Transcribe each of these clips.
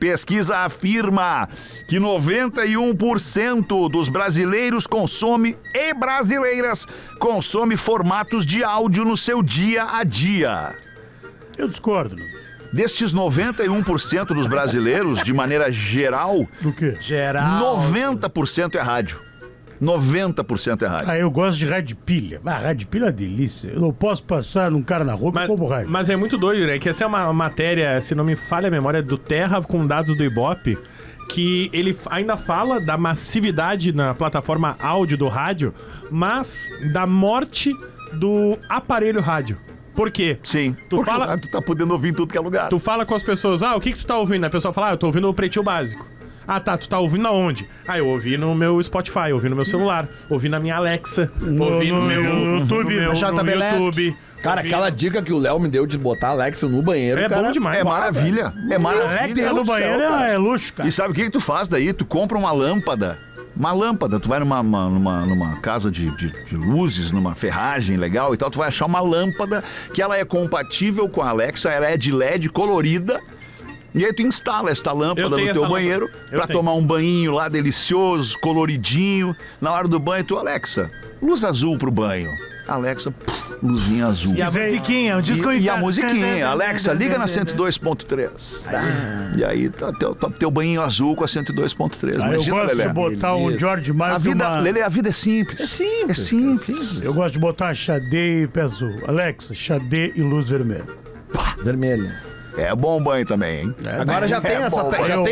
Pesquisa afirma que 91% dos brasileiros e brasileiras consome formatos de áudio no seu dia a dia. Eu discordo. Destes 91% dos brasileiros, de maneira geral, Do quê? 90% é rádio. 90% é rádio. Eu gosto de rádio de pilha. Rádio de pilha é uma delícia. Eu não posso passar num cara na rua que como rádio. Mas é muito doido, né? Que essa é uma matéria, se não me falha a memória, do Terra com dados do Ibope, que ele ainda fala da massividade na plataforma áudio do rádio, mas da morte do aparelho rádio. Por quê? Sim, Tu tá podendo ouvir em tudo que é lugar. Tu fala com as pessoas, o que tu tá ouvindo? A pessoa fala, eu tô ouvindo o Pretinho Básico. Tu tá ouvindo aonde? Eu ouvi no meu Spotify, ouvi no meu celular, ouvi na minha Alexa, ouvi no meu YouTube, no YouTube. Cara, aquela dica que o Léo me deu de botar a Alexa no banheiro, cara, bom demais. É maravilha. É maravilha. Alexa no banheiro é luxo, cara. E sabe o que tu faz daí? Tu compra uma lâmpada. Tu vai numa casa de luzes, numa ferragem legal e tal, tu vai achar uma lâmpada que ela é compatível com a Alexa, ela é de LED colorida. E aí tu instala esta lâmpada no teu banheiro pra tomar um banhinho lá delicioso, coloridinho. Na hora do banho, tu, Alexa, luz azul pro banho. Alexa, luzinha azul. E a musiquinha, um disco E a musiquinha, Alexa, liga na 102.3. E aí, teu banhinho azul com a 102.3. Eu gosto de botar um George Michael. Lelê, a vida é simples. É simples. Eu gosto de botar Xadê e pé azul. Alexa, Xadê e luz vermelha. vermelha. É bom banho também, hein? Agora já tem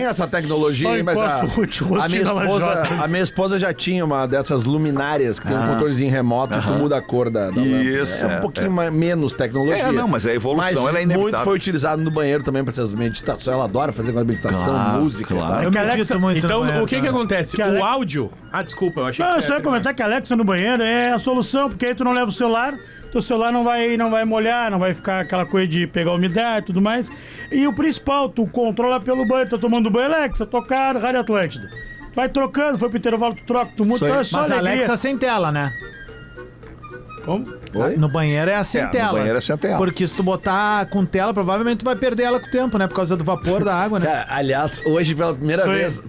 essa tecnologia, mas a minha esposa já tinha uma dessas luminárias que tem um controlezinho remoto e tu muda a cor da lâmpada. Isso. É um pouquinho menos tecnologia. Mas a evolução ela é inevitável. Muito foi utilizado no banheiro também para essas meditações. Ela adora fazer com a meditação, música. Claro. Eu medito muito então, no banheiro, o que acontece? O áudio... desculpa, eu achei que... Eu só ia comentar que a Alexa no banheiro é a solução, porque aí tu não leva o celular... Teu celular não vai molhar, não vai ficar aquela coisa de pegar umidade e tudo mais. E o principal, tu controla pelo banho, tá tomando banho, Alexa, tocar Rádio Atlântida. Vai trocando, foi pro intervalo, tu troca, tu muda, então é só Mas a alegria. Alexa sem tela, né? Como? Oi? No banheiro é sem tela. No banheiro é sem tela. Porque se tu botar com tela, provavelmente tu vai perder ela com o tempo, né? Por causa do vapor da água, né? Cara, aliás, hoje pela primeira vez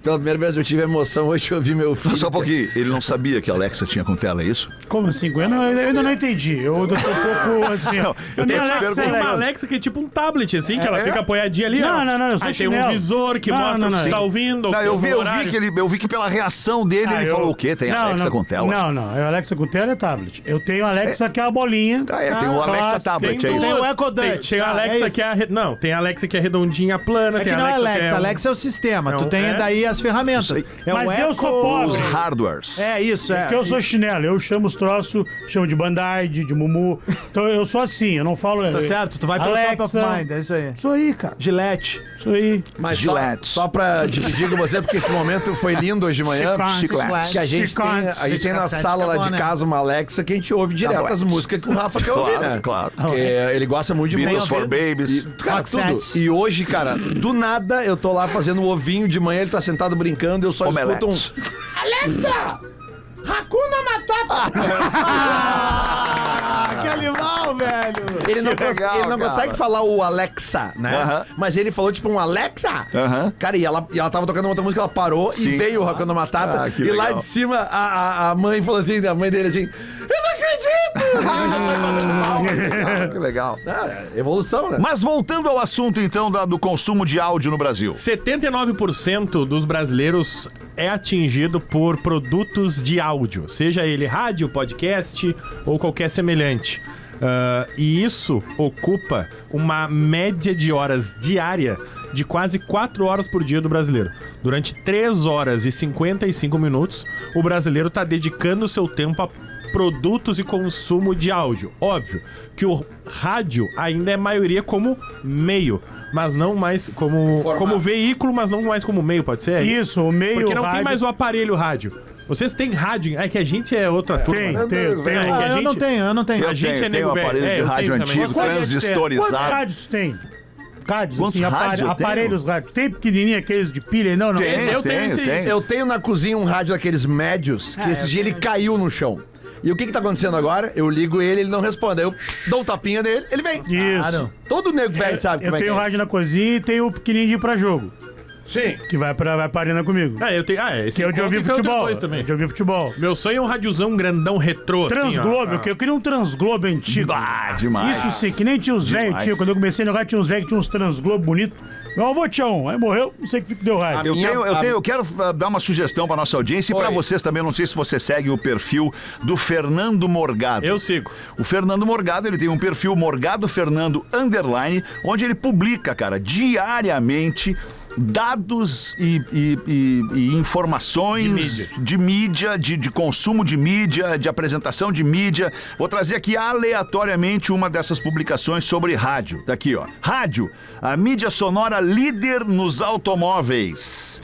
eu tive a emoção, hoje eu vi meu filho. Só um pouquinho, ele não sabia que a Alexa tinha com tela, é isso? Como assim? Eu ainda não entendi. Eu tô um pouco assim, ó. Eu nem Tem uma Alexa que é tipo um tablet, assim, que ela fica apoiadinha ali, ó. Não, eu sou Aí chinelo. tem um visor que mostra se tá ouvindo. Eu vi que pela reação dele, ele falou o quê? Tem Alexa com tela? Não, a Alexa com tela é tablet. Eu tenho a Alexa que é a bolinha. Tem o Alexa Tablet, é isso? Tem o Echo Dutch. Tem a Alexa que é tem a Alexa que é redondinha, plana. É que não é Alexa, Alexa é o sistema. Tu tem daí as ferramentas. Mas eu sou pobre. Os hardwares. É isso, Porque eu sou chinelo, eu chamo os troços, chamo de Band-Aid, de Mumu. Então eu sou assim, eu não falo... Tá certo, tu vai pelo top of mind, é isso aí. Isso aí, cara. Gillette. Isso aí. Mas Gillette. só pra dividir com você, porque esse momento foi lindo hoje de manhã. Chiclete. Que a gente tem na sala lá de casa uma Alexa que a gente ouve direto as músicas que o Rafa quer ouvir, né? Claro. Ele gosta muito de Beatles música. for Babies. Cara, tudo. E hoje, cara, do nada, eu tô lá fazendo o ovinho de manhã, ele tá sentado brincando, eu só escuto Alexa! Hakuna Matata! Que animal, velho! Ele não consegue falar o Alexa, né? Mas ele falou tipo um Alexa. Cara, e ela tava tocando uma outra música, ela parou e veio o Hakuna Matata. E lá de cima, a mãe falou assim, a mãe dele assim, eu não acredito! Que legal. Evolução, né? Mas voltando ao assunto, então, do consumo de áudio no Brasil. 79% dos brasileiros é atingido por produtos de áudio, seja ele rádio, podcast ou qualquer semelhante. E isso ocupa uma média de horas diária de quase 4 horas por dia do brasileiro. Durante 3 horas e 55 minutos, o brasileiro está dedicando seu tempo a produtos e consumo de áudio. Óbvio que o rádio ainda é maioria como meio, mas não mais como veículo, mas não mais como meio, pode ser? Isso, o meio. Porque não rádio... tem mais o aparelho rádio. Vocês têm rádio? É que a gente é outra turma. Tem. Eu não tenho. A gente é tem um nego aparelho velho. de rádio antigo, Quantos transistorizado. rádios tem? Rádios, Quantos assim, rádios eu aparelhos rádios. Tem pequenininho aqueles de pilha? Não. Eu tenho esse. Eu tenho na cozinha um rádio daqueles médios, que esse dia ele caiu no chão. E o que tá acontecendo agora? Eu ligo ele não responde. Aí eu dou um tapinha nele, ele vem. Isso. Todo nego velho sabe como é que é. Eu tenho rádio na cozinha e tenho o pequenininho de ir pra jogo. Sim. Que vai pra arena comigo. Eu tenho. Esse Que é o de ouvir futebol. também. De ouvir futebol. Meu sonho é um radiozão grandão retrô. Transglobe, assim, eu queria um Transglobe antigo. Demais. Isso sim, que nem tinha os velhos, tinha. Quando eu comecei no rádio, tinha uns velhos que tinham uns Transglobe bonitos. Meu avô tinha um, aí morreu, não sei o que deu rádio. Eu quero dar uma sugestão pra nossa audiência e pra vocês também. Não sei se você segue o perfil do Fernando Morgado. Eu sigo. O Fernando Morgado, ele tem um perfil Morgado Fernando _, onde ele publica, cara, diariamente dados e informações de mídia, de consumo de mídia, de apresentação de mídia. Vou trazer aqui aleatoriamente uma dessas publicações sobre rádio. Tá aqui, ó. Rádio, a mídia sonora líder nos automóveis.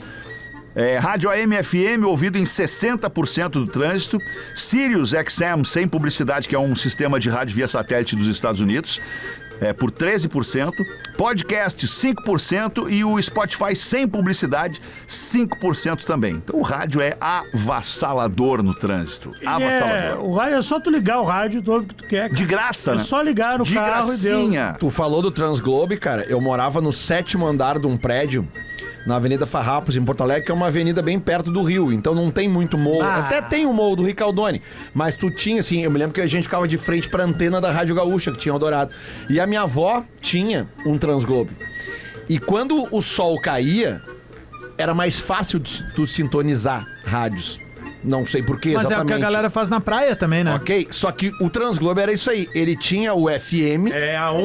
Rádio AM/FM ouvido em 60% do trânsito. Sirius XM sem publicidade, que é um sistema de rádio via satélite dos Estados Unidos, por 13%. Podcast, 5%. E o Spotify sem publicidade, 5% também. Então o rádio é avassalador no trânsito. Avassalador. O rádio é só tu ligar o rádio, tu ouve o que tu quer. De graça, né? É só ligar no De carro gracinha. e deu. Tu falou do Transglobe, cara. Eu morava no 7º andar de um prédio na Avenida Farrapos, em Porto Alegre, que é uma avenida bem perto do rio, então não tem muito morro. Até tem o morro do Ricaldoni, mas tu tinha, assim, eu me lembro que a gente ficava de frente pra antena da Rádio Gaúcha, que tinha Eldorado. E a minha avó tinha um Transglobe. E quando o sol caía, era mais fácil de tu sintonizar rádios. Não sei porquê Mas exatamente. é o que a galera faz na praia também, né? Ok, só que o Transglobe era isso aí. Ele tinha o FM,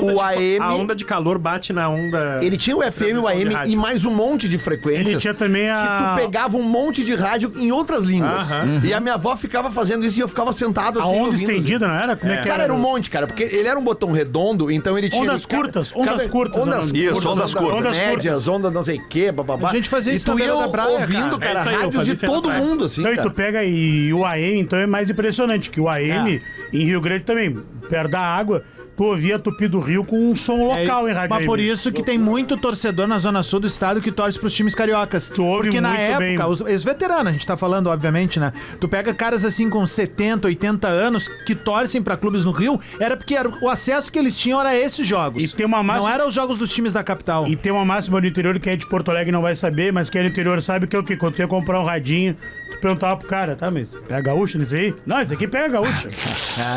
o AM... A onda de calor bate na onda... Ele tinha o FM, o AM e mais um monte de frequências. Ele tinha também Que tu pegava um monte de rádio em outras línguas. E a minha avó ficava fazendo isso e eu ficava sentado assim. A onda ouvindo, estendida, assim. não era? Como é que Cara, era um monte, cara, porque ele era um botão redondo, então ele tinha... Ondas curtas, ondas curtas. Ondas curtas. médias, ondas não sei o quê, bababá. A gente fazia isso na tu beira ia da praia, ouvindo, cara. cara, isso aí, eu rádios fazia de isso aí na todo praia. mundo, assim, Então, e cara. tu pega e o AM, então é mais impressionante, que o AM, em Rio Grande também, perto da água, tu ouvia Tupi do Rio com um som local em rádio Mas AM. por isso que tem muito torcedor na zona sul do estado que torce pros times cariocas. Tu ouve Porque na muito época, bem. os ex-veteranos, a gente tá falando, obviamente, né? Tu pega caras assim com 70, 80 anos que torcem pra clubes no Rio, era porque o acesso que eles tinham era esses jogos. E tem uma máxima... Não eram os jogos dos times da capital. E tem uma máxima do interior que é de Porto Alegre não vai saber, mas quem é do interior sabe que é o quê? Quando tu ia comprar um radinho, tu perguntava pro cara, tá, mas pega gaúcho nisso aí? Não, esse aqui pega gaúcho.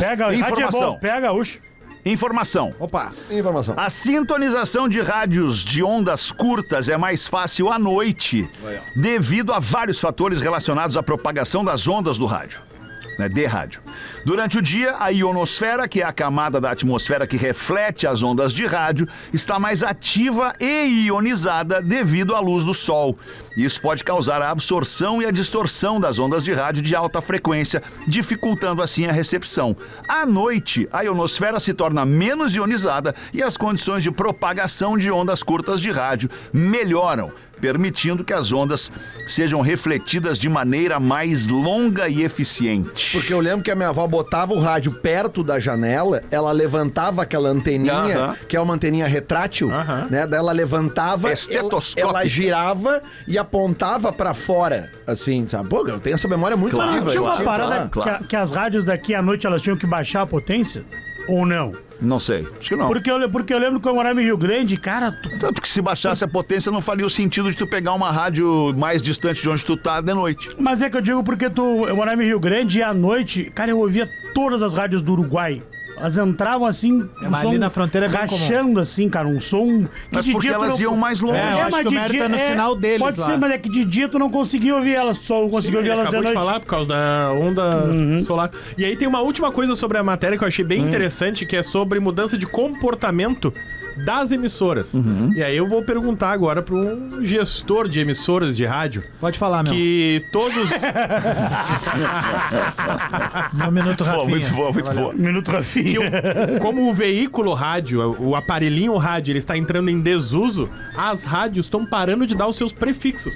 Pega Informação. rádio é bom, pega gaúcho. Informação. Opa! Informação. A sintonização de rádios de ondas curtas é mais fácil à noite, devido a vários fatores relacionados à propagação das ondas do rádio. De rádio. Durante o dia, a ionosfera, que é a camada da atmosfera que reflete as ondas de rádio, está mais ativa e ionizada devido à luz do sol. Isso pode causar a absorção e a distorção das ondas de rádio de alta frequência, dificultando assim a recepção. À noite, a ionosfera se torna menos ionizada e as condições de propagação de ondas curtas de rádio melhoram, permitindo que as ondas sejam refletidas de maneira mais longa e eficiente. Porque eu lembro que a minha avó botava o rádio perto da janela, ela levantava aquela anteninha, que é uma anteninha retrátil, né? Daí ela levantava, Estetoscópio. ela girava e apontava pra fora, assim, sabe? Pô, eu tenho essa memória muito viva. Tinha eu uma tive, parada sei lá. que as rádios daqui à noite elas tinham que baixar a potência? Ou não? Não sei, acho que não. Porque eu lembro que eu morava em Rio Grande, cara... Tanto porque se baixasse a potência não faria o sentido de tu pegar uma rádio mais distante de onde tu tá de noite. Mas é que eu digo porque eu morava em Rio Grande e à noite, cara, eu ouvia todas as rádios do Uruguai. Elas entravam assim, Mas ali na fronteira é bem rachando assim, cara, um som... Que Mas de porque dia tu elas não- iam mais longe. eu acho mas que o de mérito é no sinal deles Pode lá. ser, mas é que de dia tu não conseguia ouvir elas, só conseguia ouvir elas de Acabou de noite. falar por causa da onda solar. E aí tem uma última coisa sobre a matéria que eu achei bem interessante, que é sobre mudança de comportamento das emissoras. E aí eu vou perguntar agora para um gestor de emissoras de rádio, Pode falar, meu. que todos... Um minuto, Rafinha. Muito boa, muito boa. Minuto Rafinha. Como o veículo rádio, o aparelhinho rádio, ele está entrando em desuso, as rádios estão parando de dar os seus prefixos.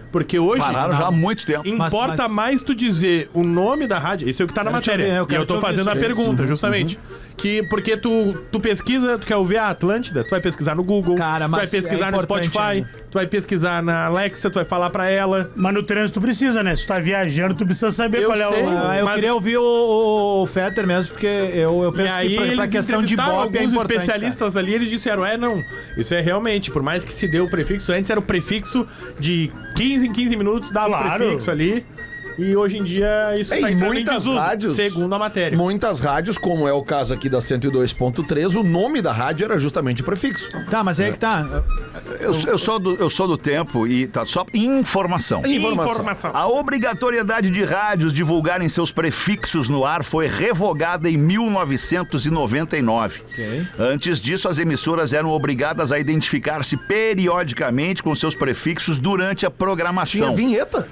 Porque hoje... Pararam já há muito tempo. Importa Mas- mais tu dizer o nome da rádio, isso é o que tá na Quero te matéria. ouvir, eu E quero eu tô te ouvir fazendo a sobre pergunta, justamente. Que porque tu pesquisa, tu quer ouvir a Atlântida, tu vai pesquisar no Google, Cara, tu vai mas pesquisar é no importante Spotify, ainda. tu vai pesquisar na Alexa, tu vai falar pra ela. Mas no trânsito tu precisa, né? Se tu tá viajando, tu precisa saber Eu qual é sei. o... Eu Mas- queria ouvir o Fetter mesmo, porque eu E penso aí que pra eles questão de entrevistaram Ibope é alguns importante, especialistas ali, eles disseram, não, isso é realmente, por mais que se dê o prefixo, antes era o prefixo de 15 em 15 minutos, dava o Claro. prefixo ali, e hoje em dia isso É, tá e entrando em muitas desuso, rádios- segundo a matéria. Muitas rádios, como é o caso aqui da 102.3, o nome da rádio era justamente o prefixo. cara. Tá, mas aí que tá. Eu sou do tempo e tá só informação. Informação. A obrigatoriedade de rádios divulgarem seus prefixos no ar foi revogada em 1999. Ok. Antes disso, as emissoras eram obrigadas a identificar-se periodicamente com seus prefixos durante a Tinha programação. vinheta.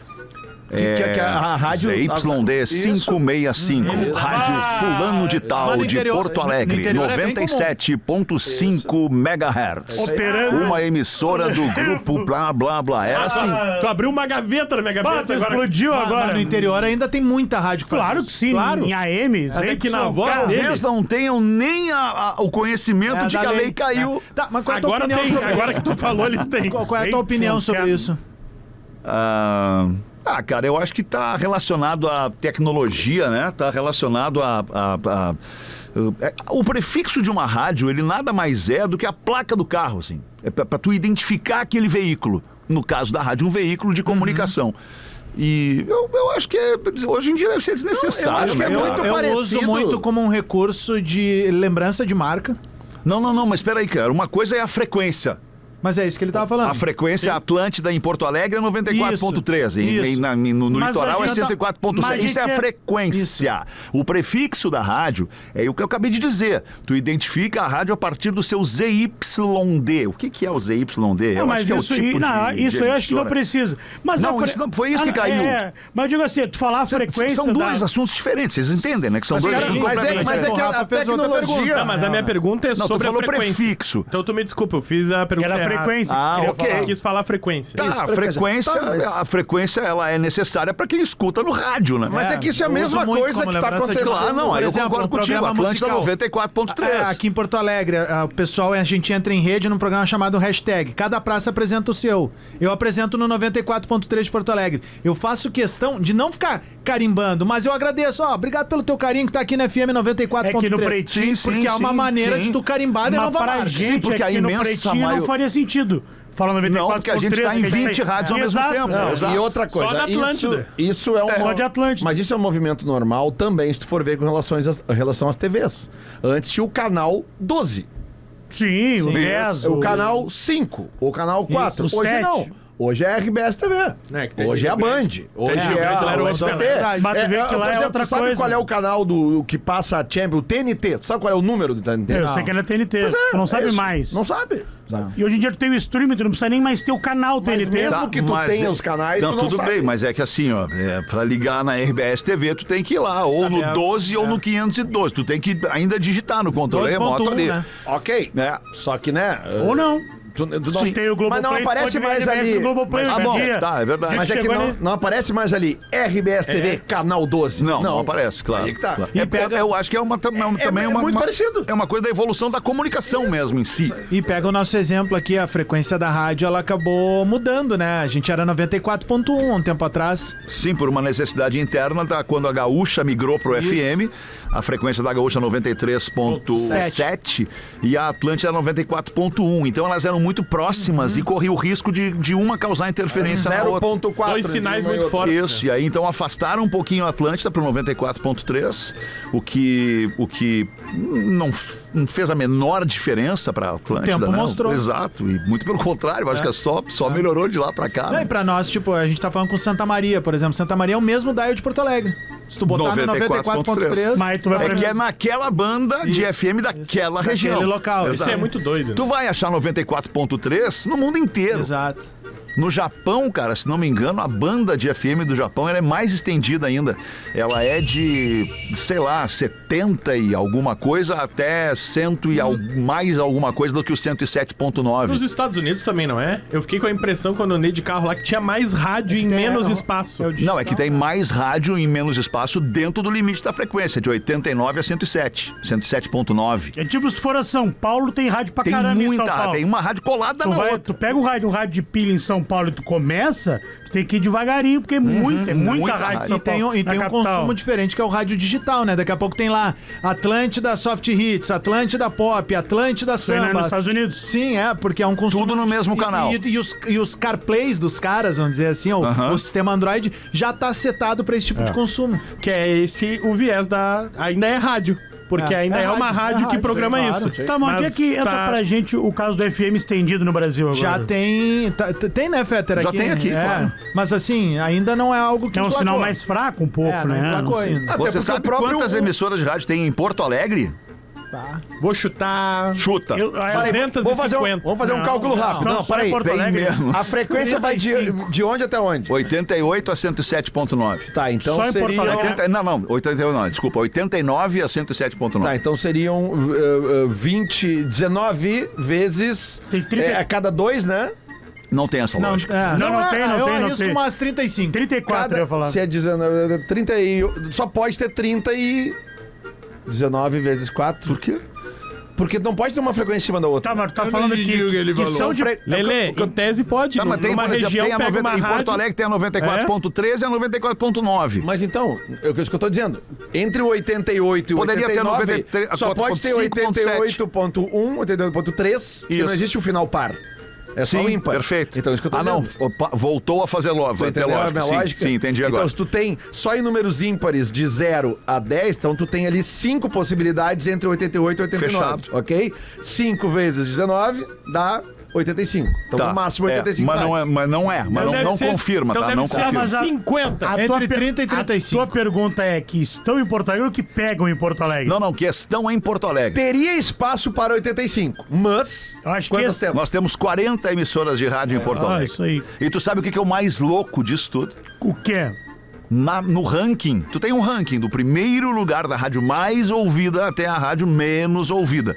Que a rádio... ZYD Isso. 565, Rádio Fulano de Mas Tal, no de interior- Porto no Alegre, interior é bem comum. 97.5 MHz. Operando. Uma emissora do grupo blá blá blá. Era assim. Tu abriu uma gaveta na minha Bah, cabeça tu agora. explodiu Mas agora. no interior ainda tem muita rádio que faz Claro isso. que sim, Claro. em AM. Mas é que na voz cara, dele- Talvez não tenham nem o conhecimento É, de da que a lei caiu. Tá, mas qual é a tua Agora opinião tem, sobre agora que tu falou, eles têm. Qual é a tua opinião sobre isso? Cara, eu acho que tá relacionado à tecnologia, né? Tá relacionado o prefixo de uma rádio, ele nada mais é do que a placa do carro, assim. É pra tu identificar aquele veículo. No caso da rádio, um veículo de comunicação. E eu acho que hoje em dia deve ser desnecessário, Não, eu acho que né? é cara? muito Eu parecido. uso muito como um recurso de lembrança de marca. Não, mas espera aí, cara. Uma coisa é a frequência. Mas é isso que ele tava falando. A frequência Atlântida em Porto Alegre é 94.3. Isso. No Mas litoral é adianta- 104.7. mas Isso é a gente, frequência. O prefixo da rádio é o que eu acabei de dizer. Tu identifica a rádio a partir do seu ZYD. O que é o ZYD? Não, mas que é o isso, tipo não, de isso eu acho que não emissora. precisa. Mas Não, a isso não- foi isso que caiu. Mas eu digo assim, tu falar a frequência. São dois da... assuntos diferentes, vocês entendem, né? Que são dois cara, assuntos mas é completamente que a Rafa fez outra tecnologia... pergunta. Não, mas a minha pergunta é Não, tu sobre a falou frequência. prefixo. Então tu me desculpa, eu fiz a pergunta Era a errada. frequência. Ah, Queria ok. falar. Eu quis falar frequência. Tá, Isso, a frequência ela é necessária para quem escuta no rádio, né? Mas é que isso é a eu uso mesma muito coisa como que tá lembrança de acontecendo. Claro, não, Por aí eu exemplo, concordo um contigo. programa Atlântida musical. 94.3. Aqui em Porto Alegre, o pessoal, a gente entra em rede num programa chamado Hashtag. Cada praça apresenta o seu. Eu apresento no 94.3 de Porto Alegre. Eu faço questão de não ficar carimbando, mas eu agradeço. Obrigado pelo teu carinho que tá aqui na FM 94.3. É que no Pretinho, Sim, porque é uma sim, maneira sim. de tu carimbar de Mas nova pra marca. gente porque a aqui no imensa Pretinho maior- não faria sentido. Fala 94.3. Não, porque a gente tá em 20 rádios ao mesmo Exato. tempo. Não, Exato. E outra coisa, Só da Atlântida. Isso é um... Só de Atlântida. Mas isso é um movimento normal também, se tu for ver com relação às TVs. Antes tinha o canal 12, Sim, o 10. o canal 5, o canal 4. Isso, o Hoje 7. não. Hoje é a RBS TV. É, que tem Hoje é a Rio Band. Grande. Hoje Rio é Grande, a lá era o outro SBT. canal. Mas tu vê que lá é outra tu sabe coisa. qual é o canal que passa a Champions? O TNT. Tu sabe qual é o número do TNT? Eu sei que ele é TNT. Pois é, tu não sabe isso. mais. Não sabe. E hoje em dia tu tem o streaming, tu não precisa nem mais ter o canal Mas TNT. mesmo que tu mas tenha é- os canais, Não, tu não tudo sabe. bem, mas é que assim, ó, pra ligar na RBS TV, tu tem que ir lá, ou no 12 ou no 512. Tu tem que ainda digitar no controle 12.1, remoto ali. né? Ok. É. Só que, né? Ou não. Tu não- Sim. Tem o Globoplay, Mas não tu aparece pode ver mais RBS ali. no Globoplay Mas hoje tá em bom, dia. tá, é verdade. Mas é que chegou ali. não aparece mais ali. RBS TV, canal 12. Não aparece, claro. Aí que tá. Claro. E É, pega- eu acho que é também uma muito parecido. É uma coisa da evolução da comunicação mesmo em si. E pega o nosso exemplo aqui, a frequência da rádio, ela acabou mudando, né? A gente era 94.1 um tempo atrás. Sim, por uma necessidade interna, quando a Gaúcha migrou pro FM, a frequência da Gaúcha 93.7 e a Atlântida 94.1. Então elas eram muito próximas e corria o risco de uma causar interferência na outra. 0.4. Dois sinais entre uma e muito outra. fortes. Isso, e aí então afastaram um pouquinho a Atlântida para o 94.3, o que não fez a menor diferença para a Atlântida. O tempo né? mostrou. Exato, e muito pelo contrário, eu acho que só melhorou de lá para cá. Não, e Né? pra nós, tipo, a gente tá falando com Santa Maria, por exemplo. Santa Maria é o mesmo dial de Porto Alegre. Se tu botar no 94.3, Mas tu vai É pra que é naquela banda de Isso, FM daquela região. Daquele local. Isso é muito doido. Tu vai achar 94.3 no mundo inteiro. Exato. No Japão, cara, se não me engano, a banda de FM do Japão ela é mais estendida ainda. Ela é de, sei lá, 70 e alguma coisa até 100 e mais alguma coisa do que o 107.9. Nos Estados Unidos também, não é? Eu fiquei com a impressão quando eu andei de carro lá que tinha mais rádio em menos espaço. Não, é que tem mais rádio em menos espaço dentro do limite da frequência, de 89 a 107, 107.9. É tipo, se tu for a São Paulo, tem rádio pra caramba em São Paulo. Tem uma rádio colada na outra. Tu pega um rádio de pilha em São Paulo e tu começa, tu tem que ir devagarinho, porque é muita rádio em São Paulo. E tem um consumo diferente, que é o rádio digital, né? Daqui a pouco tem lá Atlântida Soft Hits, Atlântida Pop, Atlântida Samba. Nos Estados Unidos? Sim, porque é um consumo... Tudo no mesmo canal. E os CarPlays dos caras, vamos dizer assim, o sistema Android já tá setado pra esse tipo de consumo. Que é esse o viés da... Ainda é rádio. Porque ainda é uma rádio que programa isso. Tá, mas onde é que entra pra gente o caso do FM estendido no Brasil agora? Já tem... Tem, né, Fetter? Já tem aqui, claro. Mas assim, ainda não é algo que é um sinal mais fraco um pouco, né? Não ainda. Você sabe quantas emissoras de rádio tem em Porto Alegre? Tá. Vou chutar... Chuta. 250. Vamos fazer um cálculo rápido. Não, peraí. A frequência vai de onde até onde? 88 a 107.9. Tá, então só seria... em Porto Alegre? Não, 89, desculpa, 89 a 107.9. Tá, então seriam 19 vezes... Tem 30... a cada 2, né? Não tem essa lógica. Não tem. Eu arrisco umas 35. 34, eu ia falar. Se é 19... 30 e... Só pode ter 30 e... 19 vezes 4. Por quê? Porque não pode ter uma frequência em cima da outra. Tá, mas tu tá falando que são de... Lelê, em tese pode. Tá, mas tem, numa região, tem pega uma em rádio... Porto Alegre tem a 94.13 e a 94.9. Mas então, é o que eu tô dizendo. Entre o 88 e o Poderia 89, ter 93, só pode ter 88.1, 88.1, 88.3, e não existe o final par. É só o ímpar. Perfeito. Então, isso que eu tô dizendo. Não, voltou a fazer lógica. Entendeu a minha lógica? Sim, entendi agora. Então, se tu tem só em números ímpares de 0 a 10, então tu tem ali 5 possibilidades entre 88 e 89. Fechado. Ok? 5 vezes 19 dá 85. Então, Tá, no máximo 85 mas não ser- confirma, então tá? deve Não ser confirma. 50. Entre 30 e 35. A tua pergunta é que estão em Porto Alegre ou que pegam em Porto Alegre? Não, questão é em Porto Alegre. Teria espaço para 85, mas... Eu acho que quantas temos? Nós temos 40 emissoras de rádio em Porto Alegre. Isso aí. E tu sabe o que é o mais louco disso tudo? O quê? No ranking, tu tem um ranking do primeiro lugar da rádio mais ouvida até a rádio menos ouvida.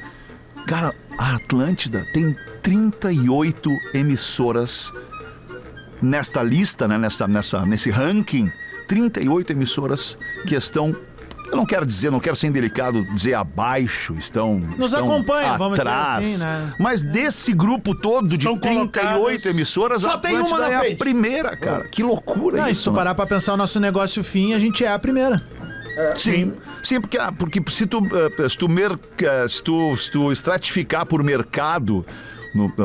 Cara, a Atlântida tem 38 emissoras nesta lista, né? Nesse ranking. 38 emissoras que estão... Eu não quero ser indelicado, dizer abaixo, estão acompanham, atrás, vamos dizer assim, né? Mas desse grupo todo Estão de 38 emissoras, Só a tem uma Atlântida na é frente. a primeira, cara. Que loucura Não, e se isso, tu né? parar pra pensar o nosso negócio fim, a gente é a primeira. Sim, porque se tu estratificar por mercado,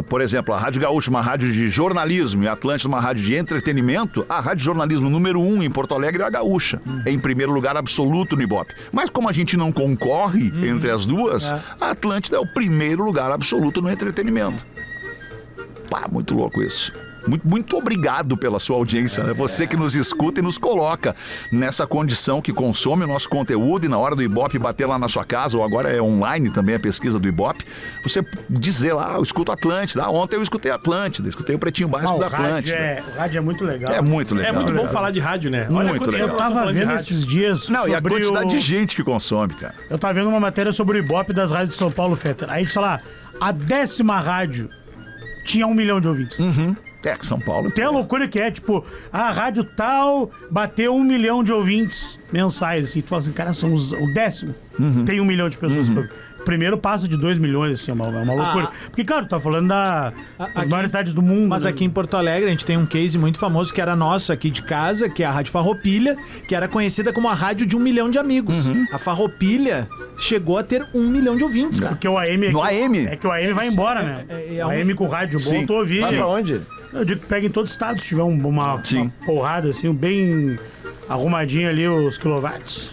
por exemplo, a Rádio Gaúcha, uma rádio de jornalismo, e a Atlântida, uma rádio de entretenimento, a rádio de jornalismo número 1 em Porto Alegre é a Gaúcha. É em primeiro lugar absoluto no Ibope. Mas como a gente não concorre entre as duas, a Atlântida é o primeiro lugar absoluto no entretenimento. Pá, muito louco isso. Muito obrigado pela sua audiência, né? Você que nos escuta e nos coloca nessa condição que consome o nosso conteúdo e na hora do Ibope bater lá na sua casa, ou agora é online também a pesquisa do Ibope, você dizer lá, eu escuto Atlântida. Ontem eu escutei Atlântida, escutei o Pretinho Básico da Atlântida. O rádio é muito legal. É muito legal. É muito bom cara. falar de rádio, né? Muito quanto legal. tempo Eu tava falando de vendo rádio. esses dias Não, e a sobre quantidade de gente que consome, cara. Eu tava vendo uma matéria sobre o Ibope das rádios de São Paulo, Fetter. Aí, sei lá, a 10ª rádio tinha 1 milhão de ouvintes. É, que São Paulo... Tem a loucura que é, tipo, a rádio tal bateu 1 milhão de ouvintes mensais, assim. Tu fala assim, cara, somos o 10º. Tem 1 milhão de pessoas. Primeiro passa de 2 milhões, assim, é uma loucura. Porque, claro, tá falando das maiores cidades do mundo. Mas né? aqui em Porto Alegre a gente tem um case muito famoso que era nosso aqui de casa, que é a Rádio Farroupilha, que era conhecida como a rádio de 1 milhão de amigos. A Farroupilha chegou a ter 1 milhão de ouvintes, cara. Porque o AM... No AM? É que o AM vai embora, né? O AM com o rádio bom, tu ouvir. Vai pra onde? Eu digo que pega em todo estado, se tiver uma Sim. porrada, assim, bem arrumadinho ali os quilowatts.